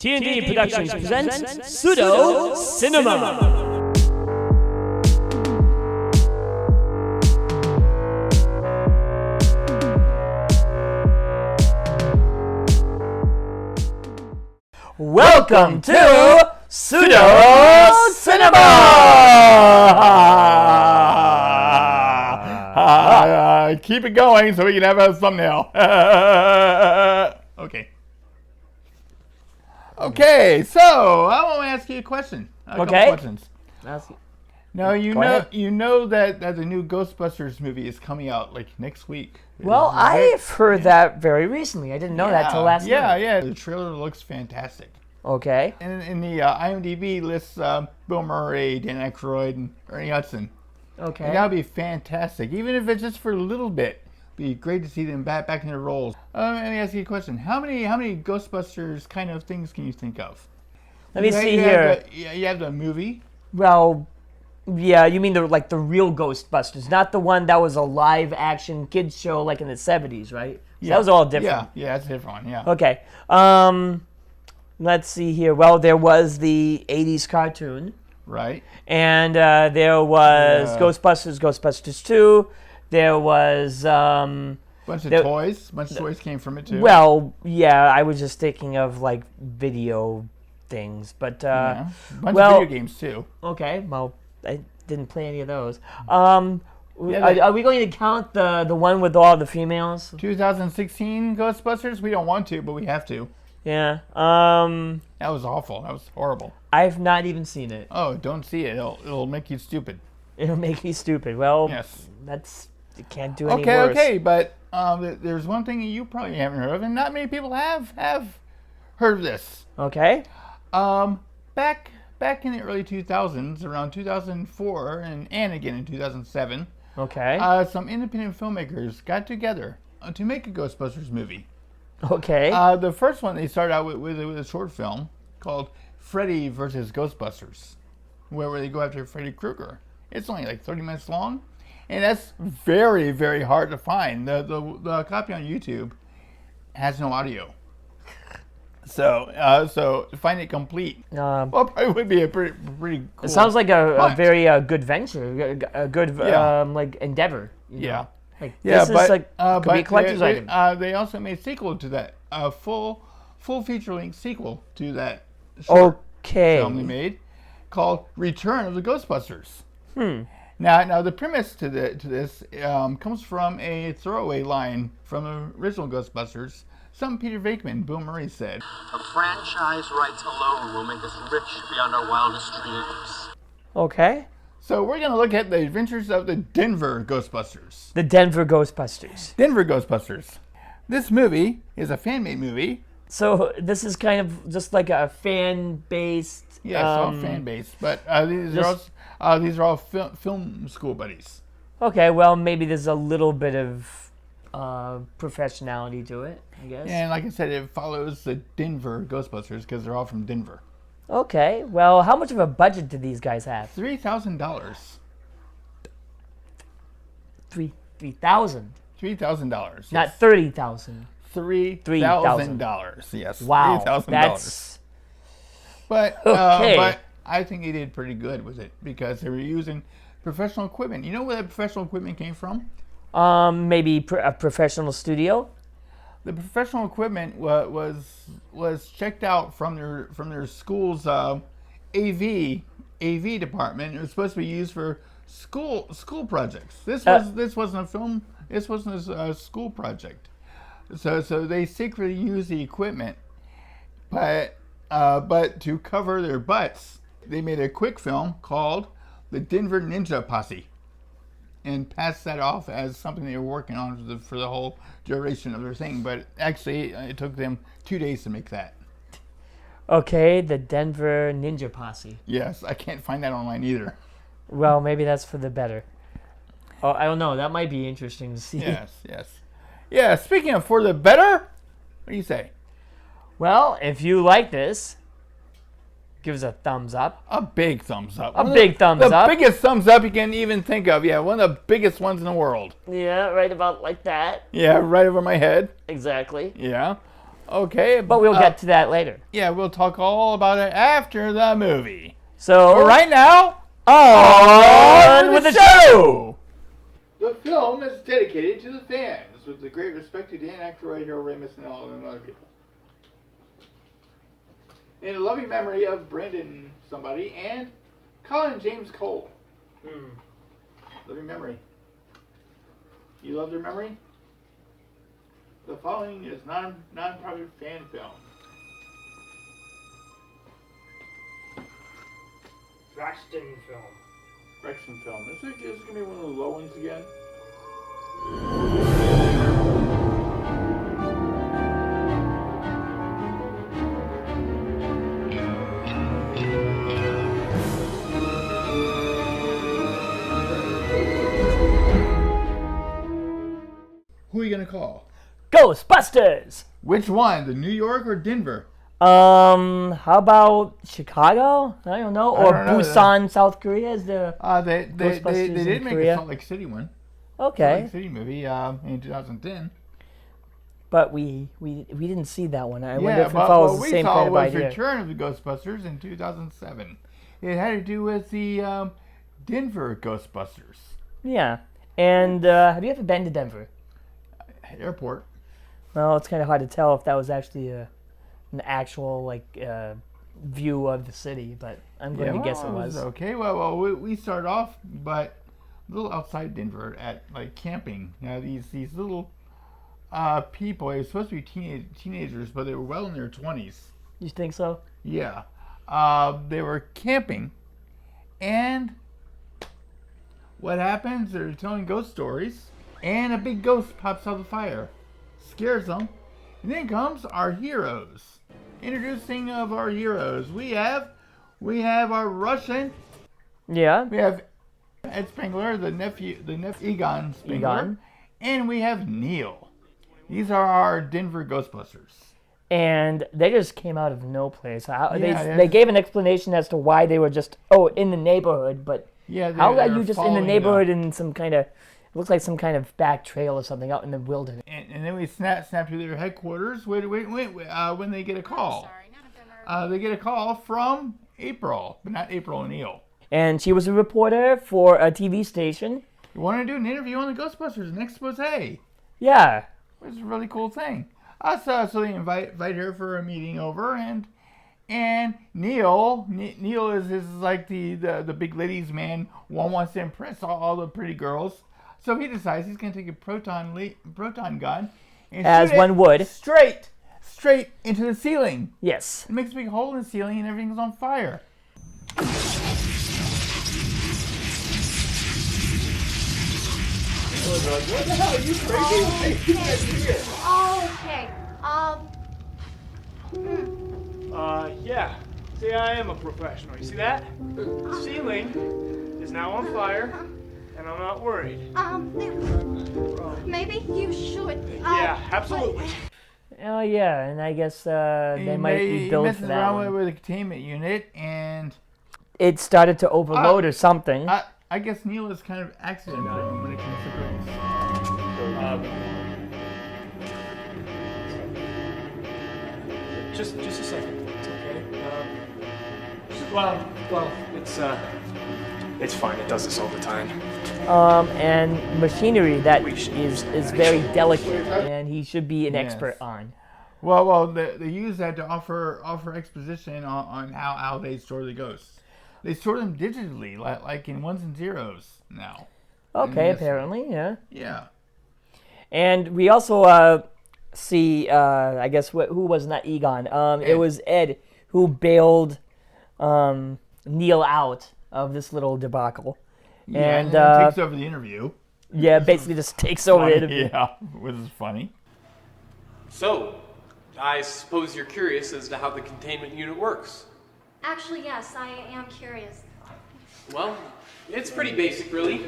T&D Productions presents Pseudo Cinema. Welcome to Pseudo Cinema! Keep it going so we can have a thumbnail. Okay, so I want to ask you a question. A couple questions. Now you know that the new Ghostbusters movie is coming out like next week. Well, I've heard that very recently. I didn't know that till last night. Yeah. The trailer looks fantastic. Okay. And in the IMDb lists Bill Murray, Dan Aykroyd, and Ernie Hudson. Okay. And that'll be fantastic, even if it's just for a little bit. Be great to see them back in their roles. Let me ask you a question. How many Ghostbusters kind of things can you think of? Let me see here. You have the movie. Well, yeah, you mean the real Ghostbusters, not the one that was a live action kids show like in the 70s, right? So Yeah. that was all different. Yeah, that's a different one. Yeah. Okay. Let's see here. Well, there was the 80s cartoon. Right. And there was Ghostbusters 2. There was bunch of toys. Bunch of toys came from it too. Well, yeah, I was just thinking of like video things, but bunch of video games too. Okay, well, I didn't play any of those. Are we going to count the one with all the females? 2016 Ghostbusters? We don't want to, but we have to. Yeah. That was awful. That was horrible. I've not even seen it. Oh, don't see it. It'll make you stupid. It'll make me stupid. Well, yes. You can't do any worse. Okay, but there's one thing you probably haven't heard of, and not many people have heard of this. Okay. Back in the early 2000s, around 2004, and again in 2007. Okay. Some independent filmmakers got together to make a Ghostbusters movie. Okay. The first one they started out with a short film called Freddy vs. Ghostbusters, where they go after Freddy Krueger. It's only like 30 minutes long, and that's very, very hard to find. The copy on YouTube has no audio, so to find it complete, probably would be a pretty cool. It sounds like a very good venture, a good like endeavor. You know? This could be a collector's item. They also made a sequel to that, a full feature-length sequel to that short film they made, called Return of the Ghostbusters. Now the premise to this comes from a throwaway line from the original Ghostbusters. Some Peter Venkman, Bill Murray said, "A franchise rights alone will make us rich beyond our wildest dreams." Okay. So we're going to look at the adventures of the Denver Ghostbusters. The Denver Ghostbusters. Denver Ghostbusters. This movie is a fan-made movie. So this is kind of just like a fan-based... Yeah, it's all fan-based, but these are all film school buddies. Okay, well, maybe there's a little bit of professionality to it, I guess. And like I said, it follows the Denver Ghostbusters because they're all from Denver. Okay, well, how much of a budget do these guys have? $3,000. $3,000? $3,000. Yes. Not $30,000. $3,000. Yes. Wow. $3,000. That's... But I think they did pretty good with it because they were using professional equipment. You know where that professional equipment came from? Maybe a professional studio. The professional equipment was checked out from their school's AV department. It was supposed to be used for school projects. This wasn't a film. This wasn't a school project. So they secretly used the equipment, but to cover their butts, they made a quick film called The Denver Ninja Posse, and passed that off as something they were working on for the whole duration of their thing. But actually, it took them 2 days to make that. Okay, the Denver Ninja Posse. Yes, I can't find that online either. Well, maybe that's for the better. Oh, I don't know. That might be interesting to see. Yes. Yeah, speaking of for the better, what do you say? Well, if you like this, give us a thumbs up. A big thumbs up. A big thumbs up. The biggest thumbs up you can even think of. Yeah, one of the biggest ones in the world. Yeah, right about like that. Yeah, right over my head. Exactly. Yeah. Okay, but we'll get to that later. Yeah, we'll talk all about it after the movie. So but right now, on with the show. The film is dedicated to the fans, with the great respect to Dan Aykroyd, Harold Ramis, and all and other people. In a loving memory of Brandon somebody and Colin James Cole. Loving memory. You love their memory? The following is non-profit fan film. Braxton film. Braxton film. Is this going to be one of the low ones again? Who are you going to call? Ghostbusters! Which one? The New York or Denver? How about Chicago? I don't know. Or Busan, South Korea is the they did make a Salt Lake City one. Okay. Salt Lake City movie in 2010. But we didn't see that one. I wonder if it follows the same kind of idea. We saw Return of the Ghostbusters in 2007. It had to do with the Denver Ghostbusters. Yeah. And have you ever been to Denver? Airport. Well, it's kind of hard to tell if that was actually an actual view of the city, but I'm going to guess it was. Okay, well, we started off, but a little outside Denver at camping. These little people. They were supposed to be teenagers, but they were well in their 20s. You think so? Yeah. They were camping, and what happens? They're telling ghost stories, and a big ghost pops out of the fire, scares them, and then comes our heroes. Introducing of our heroes, we have our Russian. Yeah. We have Ed Spengler, the nephew Egon Spengler, and we have Neil. These are our Denver Ghostbusters. And they just came out of no place. They gave an explanation as to why they were just in the neighborhood, but how are you just in the neighborhood in some kind of, it looks like some kind of back trail or something out in the wilderness. And then we snap to their headquarters when they get a call. They get a call from April, but not April O'Neil. And she was a reporter for a TV station. You want to do an interview on the Ghostbusters, an expose. Yeah. Which is a really cool thing. So they invite her for a meeting over, and Neil is like the big ladies man. One wants to impress all the pretty girls. So he decides he's going to take a proton gun and as one would, straight into the ceiling. Yes. It makes a big hole in the ceiling and everything's on fire. What the hell are you crazy? Okay. Yeah. See, I am a professional. You see that? The ceiling is now on fire. And I'm not worried. Maybe you should. Yeah, absolutely. Oh yeah, and I guess they might rebuild for that. He messes around with the containment unit, and it started to overload or something. I guess Neil is kind of accident prone when it comes to brains. Just a second, please, okay? Well, it's fine. It does this all the time. And machinery that is very delicate, and he should be an expert on. Well, they use that to offer exposition on how they store the ghosts. They store them digitally, like in ones and zeros now. Okay, apparently, yeah. Yeah. And we also see, I guess, who was not Egon? It was Ed who bailed Neil out of this little debacle. Yeah, and takes over the interview. Yeah, basically just takes over the interview. Yeah, which is funny. So, I suppose you're curious as to how the containment unit works. Actually, yes, I am curious. Well, it's pretty basic, really.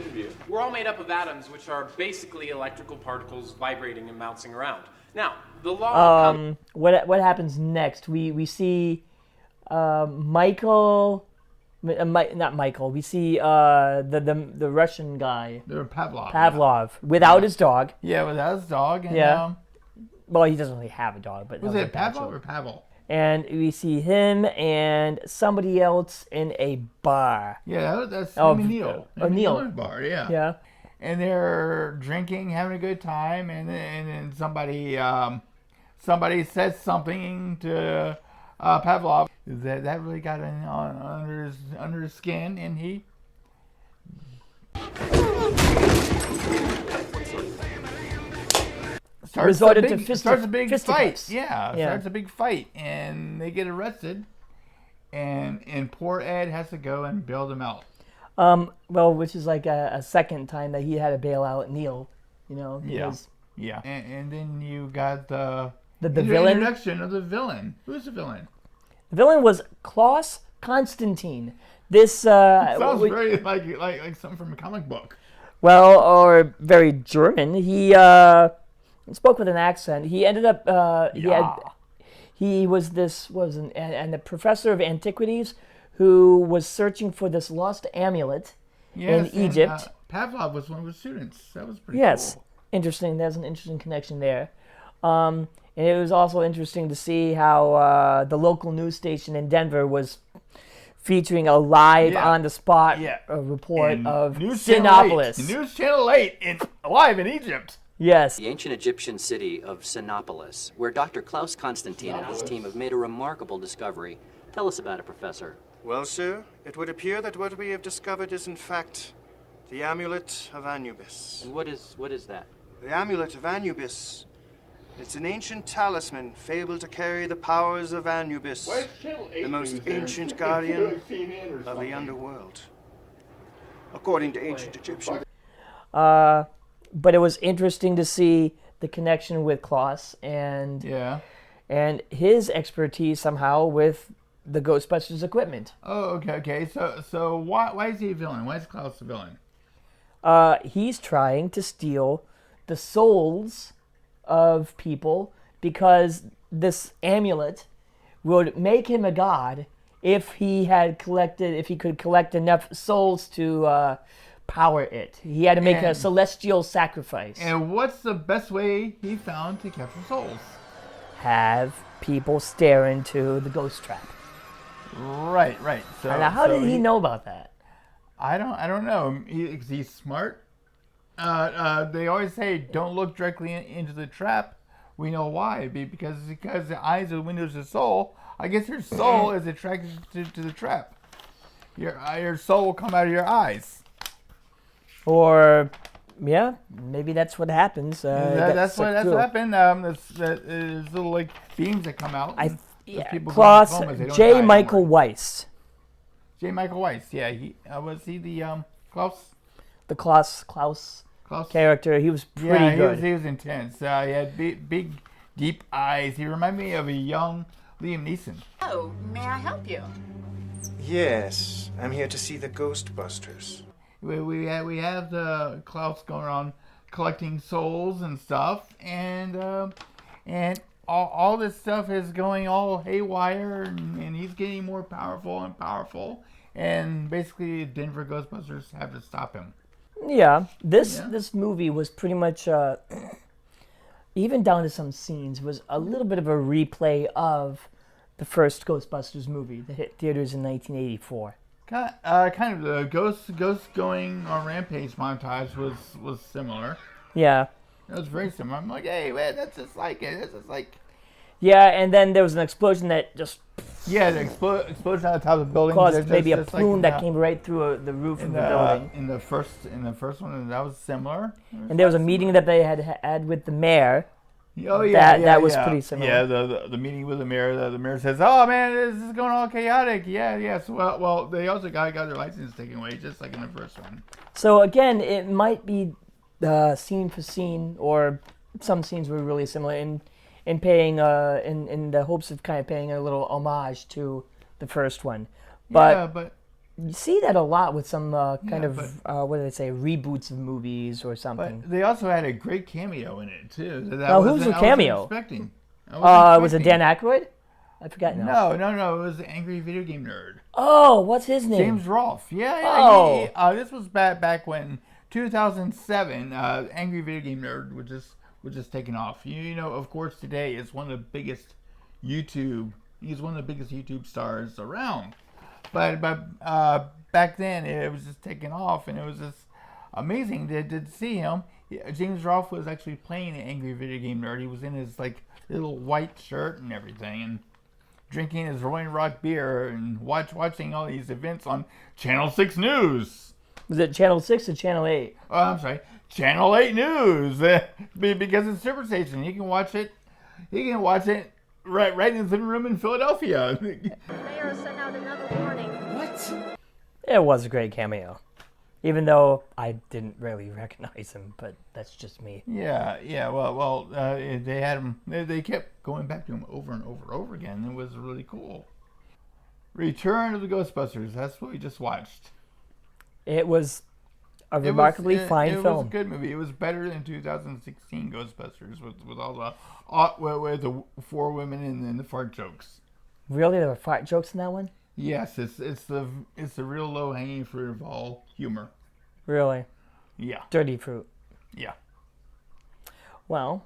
We're all made up of atoms, which are basically electrical particles vibrating and bouncing around. Now, the law of what happens next? We see Michael... not Michael. We see the Russian guy. They're Pavlov. Pavlov without his dog. Yeah, without his dog. And, Well, he doesn't really have a dog, but was it Pavel or Pavel? And we see him and somebody else in a bar. Yeah, that's Neil. Neil. Bar, yeah. Yeah. And they're drinking, having a good time, and then somebody says something to Pavlov that really got under his skin, and he starts a big fight. Yeah, starts a big fight, and they get arrested, and poor Ed has to go and bail them out. Well, which is like a second time that he had to bail out Neil, because yeah. And then you got the villain. Introduction of the villain. Who's the villain? The villain was Klaus Constantine. This sounds very like something from a comic book. Well, or very German. He spoke with an accent. He ended up he was a professor of antiquities who was searching for this lost amulet in Egypt. Pavlov was one of his students. That was pretty cool. Interesting. There's an interesting connection there. And it was also interesting to see how the local news station in Denver was featuring a live on-the-spot report of Sinopolis. News Channel 8 live in Egypt. Yes. The ancient Egyptian city of Sinopolis, where Dr. Klaus Constantine and his team have made a remarkable discovery. Tell us about it, Professor. Well, sir, it would appear that what we have discovered is, in fact, the Amulet of Anubis. And what is that? The Amulet of Anubis. It's an ancient talisman fabled to carry the powers of Anubis, the most ancient guardian of the underworld, according to ancient Egyptian. But it was interesting to see the connection with Klaus and his expertise somehow with the Ghostbusters equipment. Oh, okay. So why is he a villain? Why is Klaus a villain? He's trying to steal the souls of people because this amulet would make him a god if he could collect enough souls to power it. He had to make a celestial sacrifice. And what's the best way he found to capture souls? Have people stare into the ghost trap. Right. So now, how did he know about that? I don't know. He's smart. They always say don't look directly into the trap. We know why. Because the eyes are the windows of the soul. I guess your soul is attracted to the trap. Your soul will come out of your eyes. Or, maybe that's what happens. That's what happened. There's little beams that come out. Klaus, J. Michael Weiss. J. Michael Weiss, yeah. Was he the Klaus? The Klaus character. He was pretty good. He was intense. He had big, deep eyes. He reminded me of a young Liam Neeson. Oh, may I help you? Yes, I'm here to see the Ghostbusters. We have the Klaus going around collecting souls and stuff, and all this stuff is going all haywire, and he's getting more powerful, and basically Denver Ghostbusters have to stop him. Yeah, this movie was pretty much, even down to some scenes, was a little bit of a replay of the first Ghostbusters movie that hit theaters in 1984. Kind of the ghost going on rampage montage was similar. Yeah, it was very similar. I'm like, hey, man, that's just like it. This is like. Yeah, and then there was an explosion that just. Yeah, the explosion on the top of the building caused maybe a plume that came right through the roof of the building. In the first one, that was similar. And there was a meeting that they had with the mayor. Oh yeah, that was pretty similar. Yeah, the meeting with the mayor. The mayor says, "Oh man, this is going all chaotic." Yeah. So well, they also got their license taken away, just like in the first one. So again, it might be scene for scene, or some scenes were really similar in paying in the hopes of kind of paying a little homage to the first one. But you see that a lot with some what do they say, reboots of movies or something. But they also had a great cameo in it too. Who's the cameo? Was it Dan Aykroyd? I forgot now. No. It was the Angry Video Game Nerd. Oh, what's his name? James Rolfe. Yeah. Oh. This was back when 2007. Angry Video Game Nerd was was just taking off. You know, of course, today it's one of the biggest YouTube. He's one of the biggest YouTube stars around. But back then it was just taking off, and it was just amazing to see him. James Rolfe was actually playing an angry video game nerd. He was in his like little white shirt and everything, and drinking his Rolling Rock beer and watching all these events on Channel 6 News. Was it Channel 6 or Channel 8? Oh, I'm sorry, Channel 8 News. Because it's Super Station. You can watch it. Right in his living room in Philadelphia. Mayor sent out another warning. What? It was a great cameo. Even though I didn't really recognize him, but that's just me. Yeah. Well, they had him. They kept going back to him over and over again. It was really cool. Return of the Ghostbusters. That's what we just watched. It was a remarkably fine film. It was a good movie. It was better than 2016 Ghostbusters with all with the 4 women and the fart jokes. Really, there were fart jokes in that one? Yes, it's the real low hanging fruit of all humor. Really? Yeah. Dirty fruit. Yeah. Well,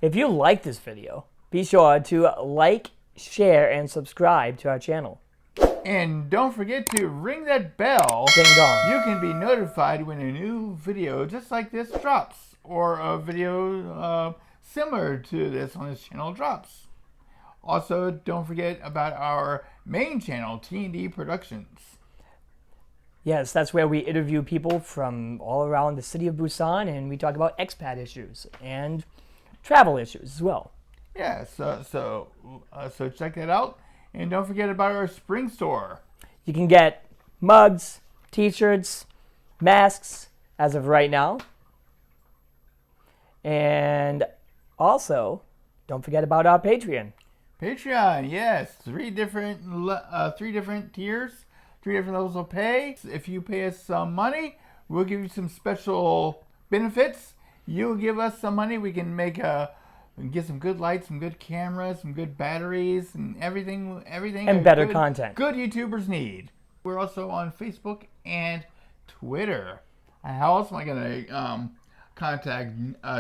if you like this video, be sure to like, share, and subscribe to our channel. And don't forget to ring that bell. Ding dong. You can be notified when a new video just like this drops, or a video similar to this on this channel drops. Also, don't forget about our main channel, T&D Productions. Yes, that's where we interview people from all around the city of Busan, and we talk about expat issues and travel issues as well. Yeah, so check that out. And don't forget about our spring store. You can get mugs, t-shirts, masks as of right now. And also, don't forget about our Patreon. Patreon, yes, 3 different tiers, 3 different levels of pay. If you pay us some money, we'll give you some special benefits. You'll give us some money, we can get some good lights, some good cameras, some good batteries, and everything and better content. Good YouTubers need. We're also on Facebook and Twitter. How else am I gonna contact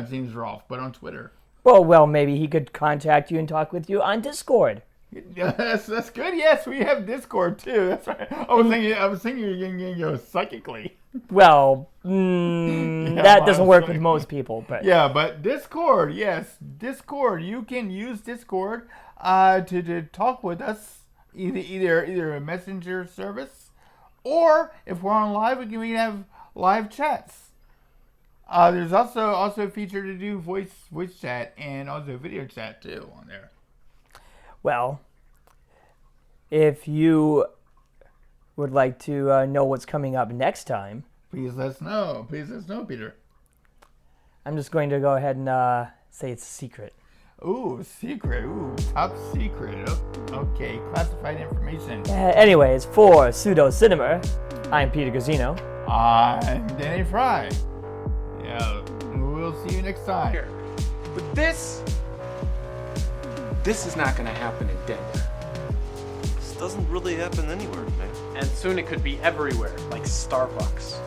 James Rolfe but on Twitter? Well, maybe he could contact you and talk with you on Discord. Yes, that's good. Yes, we have Discord too. That's right. I was thinking you're going to go psychically. Well, that doesn't work with most people, but yeah, but Discord, yes, Discord. You can use Discord to talk with us, either a messenger service, or if we're on live, we can have live chats. There's also a feature to do voice chat and also video chat too on there. Well, if you would like to know what's coming up next time, please let us know. Please let us know, Peter. I'm just going to go ahead and say it's a secret. Ooh, secret. Ooh, top secret. Okay, classified information. Anyways, for Pseudo Cinema, I'm Peter Gazzino. I'm Danny Fry. Yeah, we'll see you next time. Here. But this is not going to happen in Denver. This doesn't really happen anywhere, man. And soon it could be everywhere, like Starbucks.